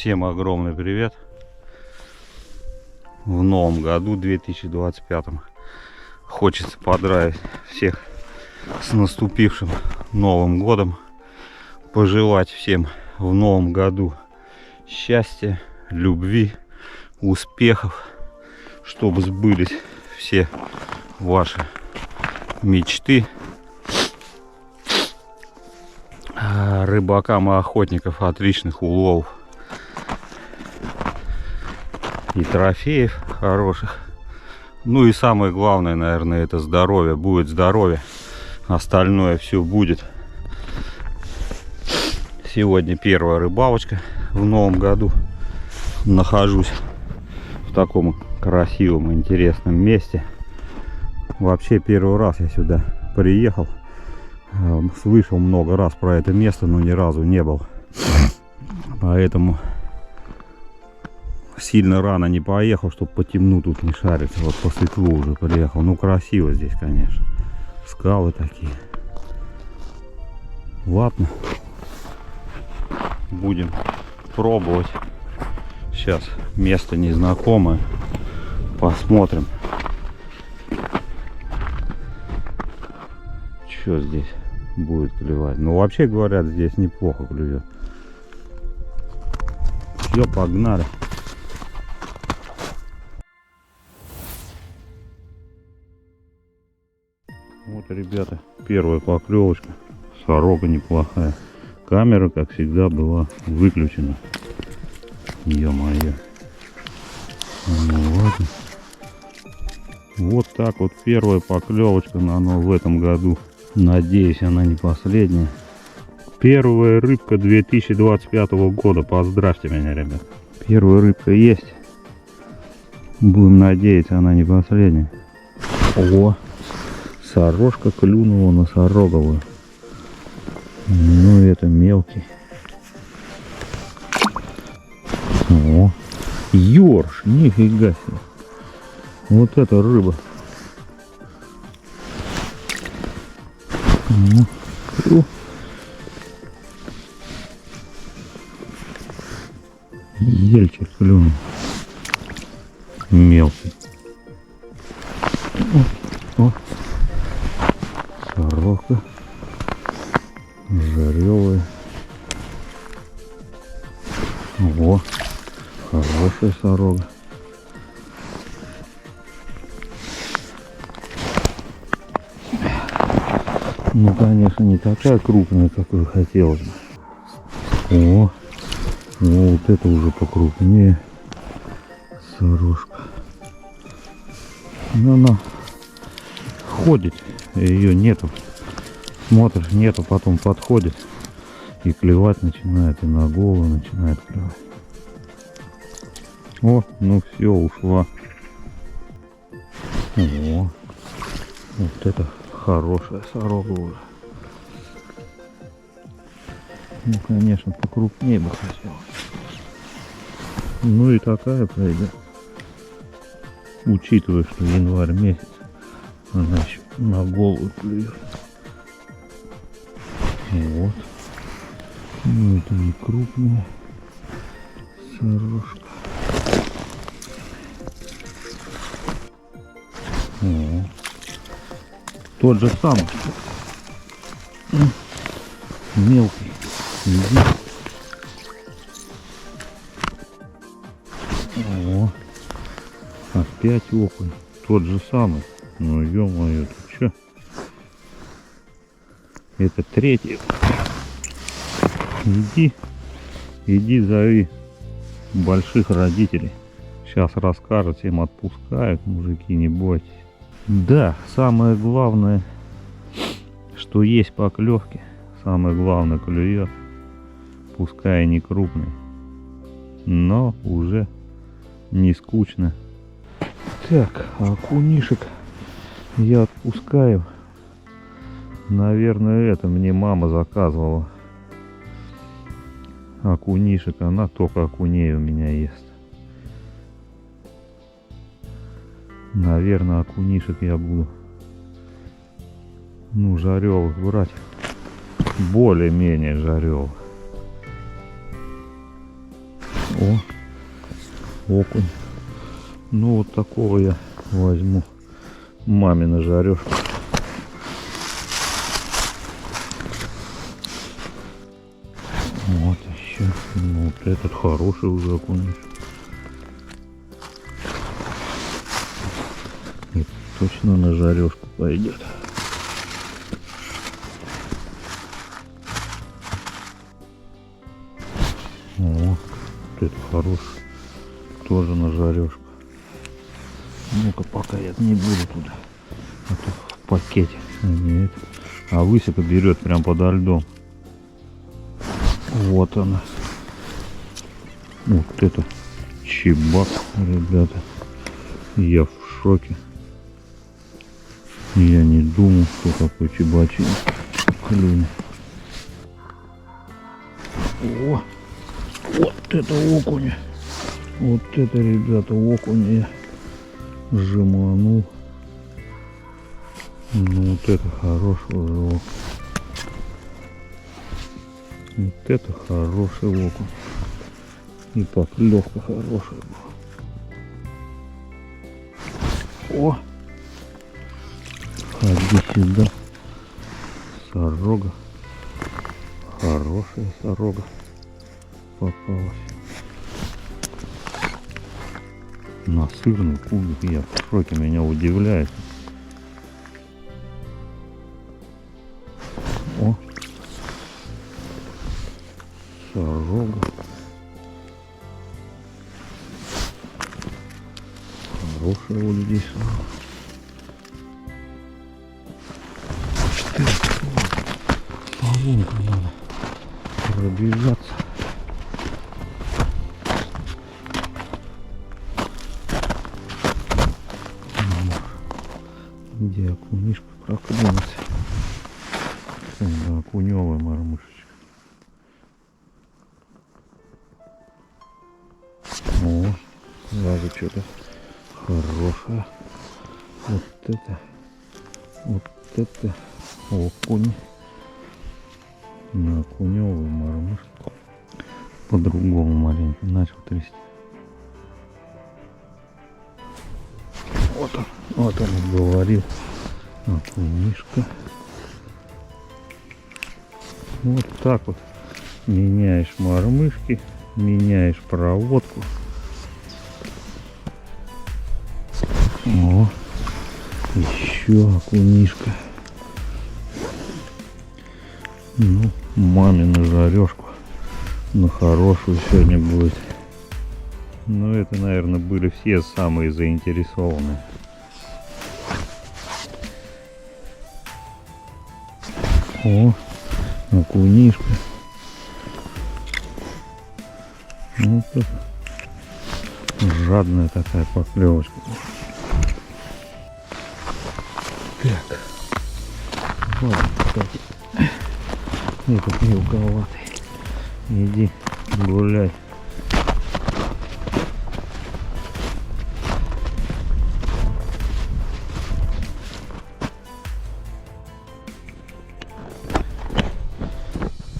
Всем огромный привет! В новом году, 2025, хочется поздравить всех с наступившим Новым годом. Пожелать всем в новом году счастья, любви, успехов, чтобы сбылись все ваши мечты. Рыбакам и охотников отличных уловов и трофеев хороших. Ну и самое главное, наверное, это здоровье. Будет здоровье, остальное все будет. Сегодня первая рыбалочка в новом году. Нахожусь в таком красивом, интересном месте. Вообще первый раз я сюда приехал. Слышал много раз про это место, но ни разу не был. Поэтому сильно рано не поехал, чтобы по темну тут не шариться. Вот по светлу уже приехал. Ну красиво здесь, конечно. Скалы такие. Ладно. Будем пробовать. Сейчас место незнакомое. Посмотрим, что здесь будет клевать. Ну вообще говорят, здесь неплохо клюет. Все, погнали. Вот, ребята, первая поклевочка. Сорока неплохая. Камера, как всегда, была выключена. Ё-моё. Ну ладно. Вот так вот первая поклевочка в этом году. Надеюсь, она не последняя. Первая рыбка 2025 года. Поздравьте меня, ребят. Первая рыбка есть. Будем надеяться, она не последняя. О, сорожка клюнула на сороговую. Ну, это мелкий. О, ёрш, нифига себе. Вот это рыба. Ельчик клюнул. Мелкий. О. Сорока. Жаревая. О, хорошая сорога. Ну, конечно, не такая крупная, какой хотелось бы. О, ну вот это уже покрупнее сорожка. Но она ходит, ее нету. Смотришь, нету, потом подходит и клевать начинает, и на голову начинает клевать. О, ну все, ушла. О, вот это хорошая сорога уже. Ну, конечно, покрупнее бы хотелось. Ну и такая пойдет. Учитывая, что январь месяц, она еще на голову клюет. Вот. Ну это не крупная сорожка. О. Тот же самый. Мелкий. Иди. О, опять окунь. Тот же самый. Ну ё-моё, ты чё? Это третий. Иди зови больших родителей. Сейчас расскажут, им отпускают, мужики, не бойтесь. Да, самое главное, что есть поклевки. Самое главное, клюет. Пускай и не крупный, но уже не скучно. Так, окунишек я отпускаю. Наверное, это мне мама заказывала. Окунишек, она только окуней у меня ест. Наверное, окунишек я буду, ну, жаревых брать. Более-менее жаревых. О, окунь. Ну вот такого я возьму маме на жарёшку. Вот еще. Ну, вот этот хороший уже окунь. И точно на жарёшку пойдет. О, вот это хороший. Тоже на жарёшку. Ну-ка, пока я не буду туда. А то в пакете. Нет. А высоко берет прям подо льдом. Вот она. Вот это чебак, ребята. Я в шоке. Я не думал, что такой чебачий клюнет. О, вот это окунь. Вот это, ребята, окунь я сжиманул. Ну вот это хороший уже окунь. Вот это хороший окунь. И поклевка хорошая была. О! Ходи сюда. Сорога. Хорошая сорога попалась. Насырный кубик. Я в шоке, меня удивляет. О! Сорога. Хорошая вот здесь. Полунка надо пробежаться. Где окунишка проклюнулся? Да, окуневая мормышечка. О, сразу что-то хорошее. Вот это окунь. На окуневую мормышку. По-другому маленько начал трясти. Вот он говорил. Окунишка. Вот так вот меняешь мормышки, меняешь проводку. О, еще окунишка. Ну, маме на жарежку, на хорошую сегодня будет. Но это, наверное, были все самые заинтересованные. О, окунишка. Вот это жадная такая поклевочка. Так, ладно, кстати, этот мелковатый. Иди гуляй.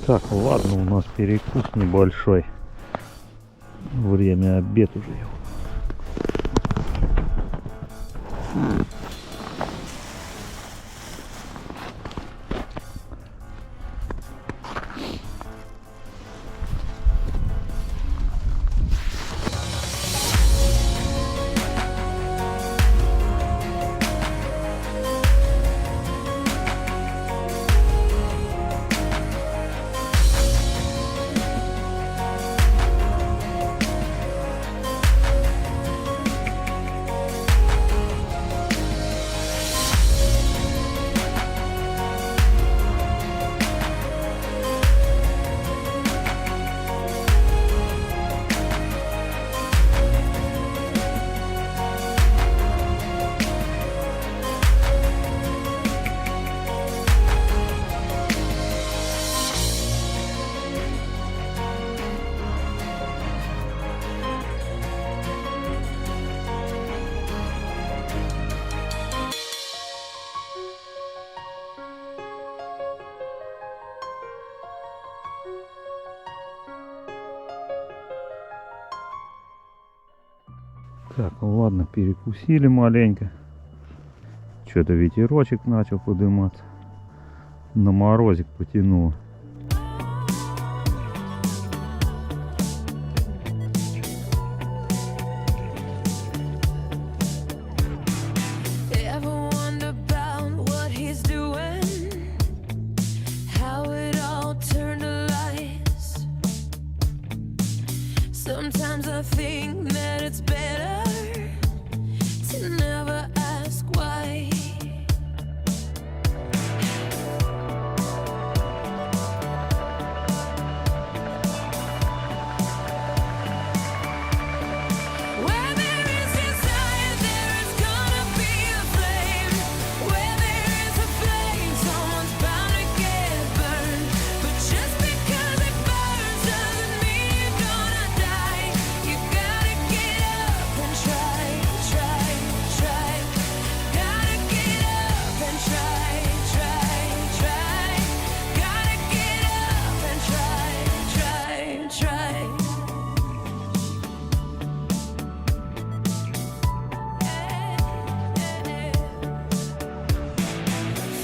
Так, ладно, у нас перекус небольшой. Время обед уже. Так, ладно, перекусили маленько. Что-то ветерочек начал подниматься. На морозик потянуло. Sometimes I think that it's better to never ask why. Where there is desire, there is gonna be a flame. Where there is a flame, someone's bound to get burned. But just because it burns doesn't mean you're gonna die. You gotta get up and try, try, try. Gotta get up and try, try, try. Gotta get up and try, try, try.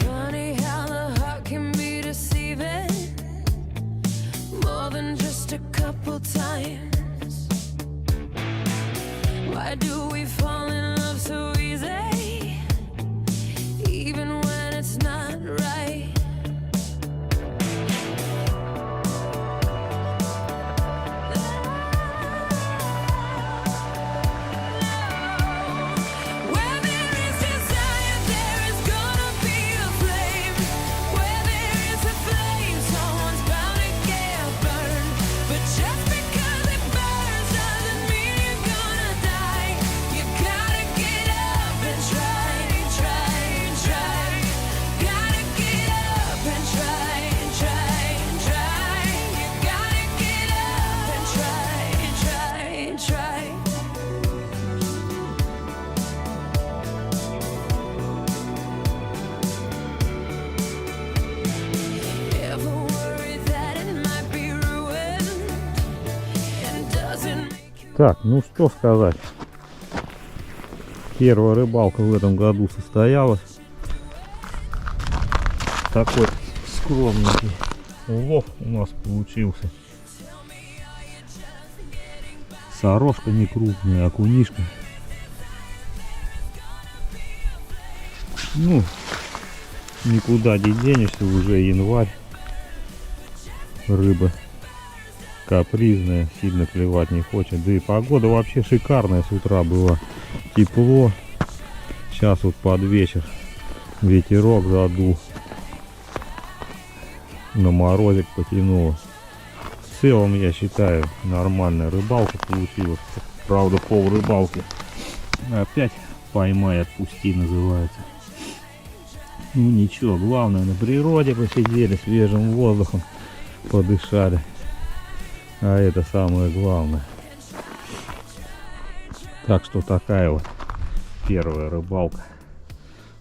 Funny how the heart can be deceiving more than just a couple times. Why do we fall in love so easy, even when it's not right? Where there is desire, there is gonna be a flame. Where there is a flame, someone's bound to get burned. But just because it burns doesn't mean you're gonna die. You gotta get up and try, try, try. Gotta get up and try, try, try. You gotta get up and try, try, try. Ever worry that it might be ruined and doesn't make you. Так, ну что сказать. Первая рыбалка в этом году состоялась. Такой скромненький улов у нас получился. Сорожка не крупная, окунишка. Ну, никуда не денешься, уже январь. Рыба капризная, сильно клевать не хочет. Да и погода вообще шикарная с утра была. Тепло. Сейчас вот под вечер ветерок задул. На морозик потянуло. В целом, я считаю, нормальная рыбалка получилась. Правда, пол рыбалки опять поймай, отпусти называется. Ну ничего, главное, на природе посидели, свежим воздухом подышали. А это самое главное. Так что такая вот первая рыбалка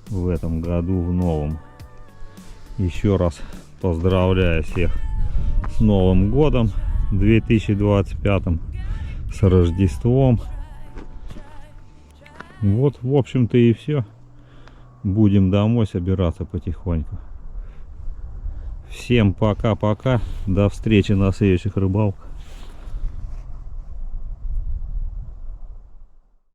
в этом году, в новом. Еще раз поздравляю всех с Новым годом 2025, с Рождеством. Вот, в общем-то, и все. Будем домой собираться потихоньку. Всем пока-пока. До встречи на следующих рыбалках.